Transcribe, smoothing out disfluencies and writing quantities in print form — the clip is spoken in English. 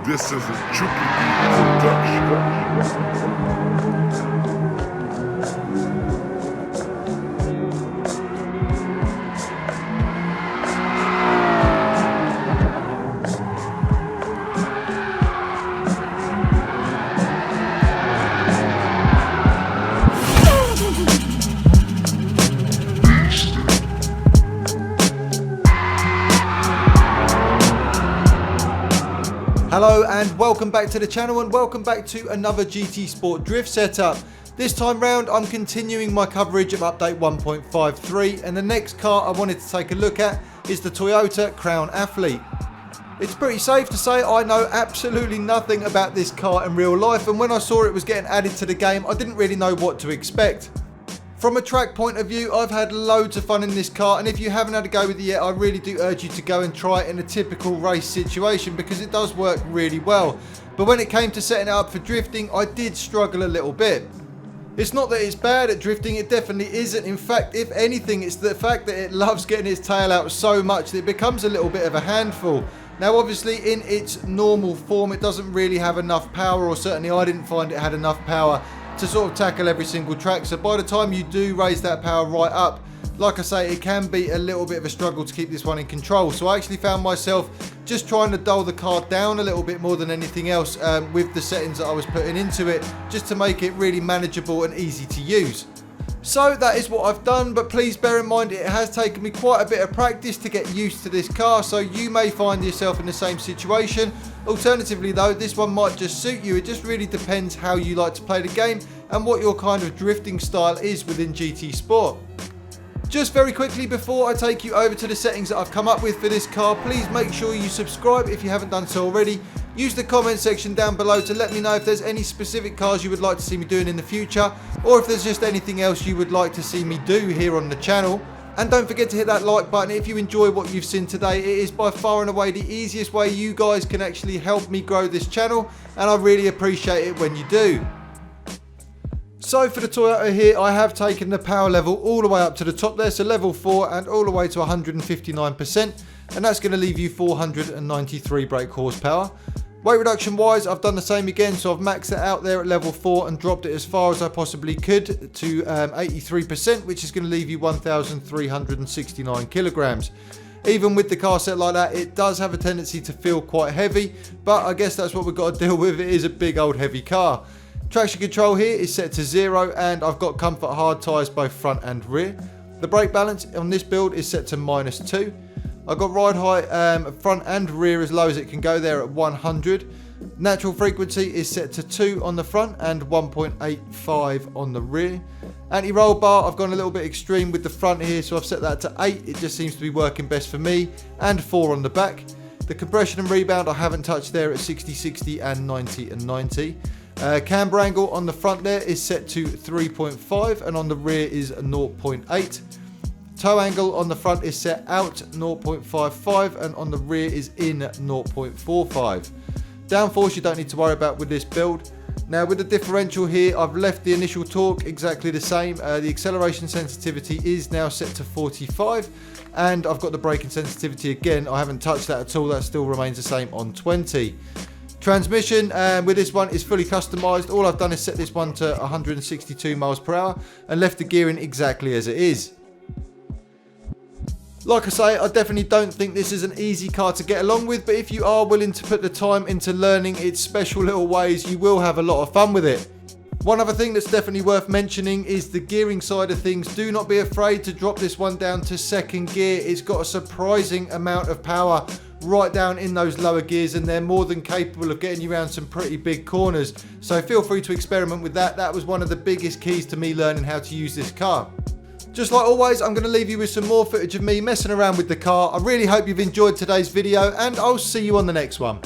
This is a Chuki production. Hello and welcome back to the channel and welcome back to another GT Sport drift setup. This time round I'm continuing my coverage of update 1.53 and the next car I wanted to take a look at is the Toyota Crown Athlete. It's pretty safe to say I know absolutely nothing about this car in real life, and when I saw it was getting added to the game I didn't really know what to expect. From a track point of view, I've had loads of fun in this car, and if you haven't had a go with it yet, I really do urge you to go and try it in a typical race situation because it does work really well. But when it came to setting it up for drifting, I did struggle a little bit. It's not that it's bad at drifting, it definitely isn't. In fact, if anything, it's the fact that it loves getting its tail out so much that it becomes a little bit of a handful. Now obviously in its normal form it doesn't really have enough power, or certainly I didn't find it had enough power to sort of tackle every single track. So by the time you do raise that power right up, like I say, it can be a little bit of a struggle to keep this one in control. So I actually found myself just trying to dull the car down a little bit more than anything else with the settings that I was putting into it, just to make it really manageable and easy to use. So that is what I've done, but please bear in mind it has taken me quite a bit of practice to get used to this car, so you may find yourself in the same situation. Alternatively though, this one might just suit you. It just really depends how you like to play the game and what your kind of drifting style is within GT Sport. Just very quickly before I take you over to the settings that I've come up with for this car, please make sure you subscribe if you haven't done so already. Use the comment section down below to let me know if there's any specific cars you would like to see me doing in the future, or if there's just anything else you would like to see me do here on the channel. And don't forget to hit that like button if you enjoy what you've seen today. It is by far and away the easiest way you guys can actually help me grow this channel, and I really appreciate it when you do. So for the Toyota here, I have taken the power level all the way up to the top there, so level 4 and all the way to 159%, and that's going to leave you 493 brake horsepower. Weight reduction wise, I've done the same again, so I've maxed it out there at level 4 and dropped it as far as I possibly could to 83%, which is going to leave you 1,369 kilograms. Even with the car set like that, it does have a tendency to feel quite heavy, but I guess that's what we've got to deal with. It is a big old heavy car. Traction control here is set to 0, and I've got comfort hard tyres both front and rear. The brake balance on this build is set to -2. I've got ride height front and rear as low as it can go there at 100. Natural frequency is set to 2 on the front and 1.85 on the rear. Anti-roll bar, I've gone a little bit extreme with the front here, so I've set that to 8. It just seems to be working best for me, and 4 on the back. The compression and rebound I haven't touched there at 60, 60 and 90 and 90. Camber angle on the front there is set to 3.5 and on the rear is 0.8. Toe angle on the front is set out 0.55 and on the rear is in 0.45. Downforce you don't need to worry about with this build. Now with the differential here, I've left the initial torque exactly the same. The acceleration sensitivity is now set to 45, and I've got the braking sensitivity again. I haven't touched that at all. That still remains the same on 20. Transmission with this one is fully customized. All I've done is set this one to 162 miles per hour and left the gearing exactly as it is. Like I say, I definitely don't think this is an easy car to get along with, but if you are willing to put the time into learning its special little ways, you will have a lot of fun with it. One other thing that's definitely worth mentioning is the gearing side of things. Do not be afraid to drop this one down to second gear. It's got a surprising amount of power right down in those lower gears, and they're more than capable of getting you around some pretty big corners. So feel free to experiment with that. That was one of the biggest keys to me learning how to use this car. Just like always, I'm going to leave you with some more footage of me messing around with the car. I really hope you've enjoyed today's video, and I'll see you on the next one.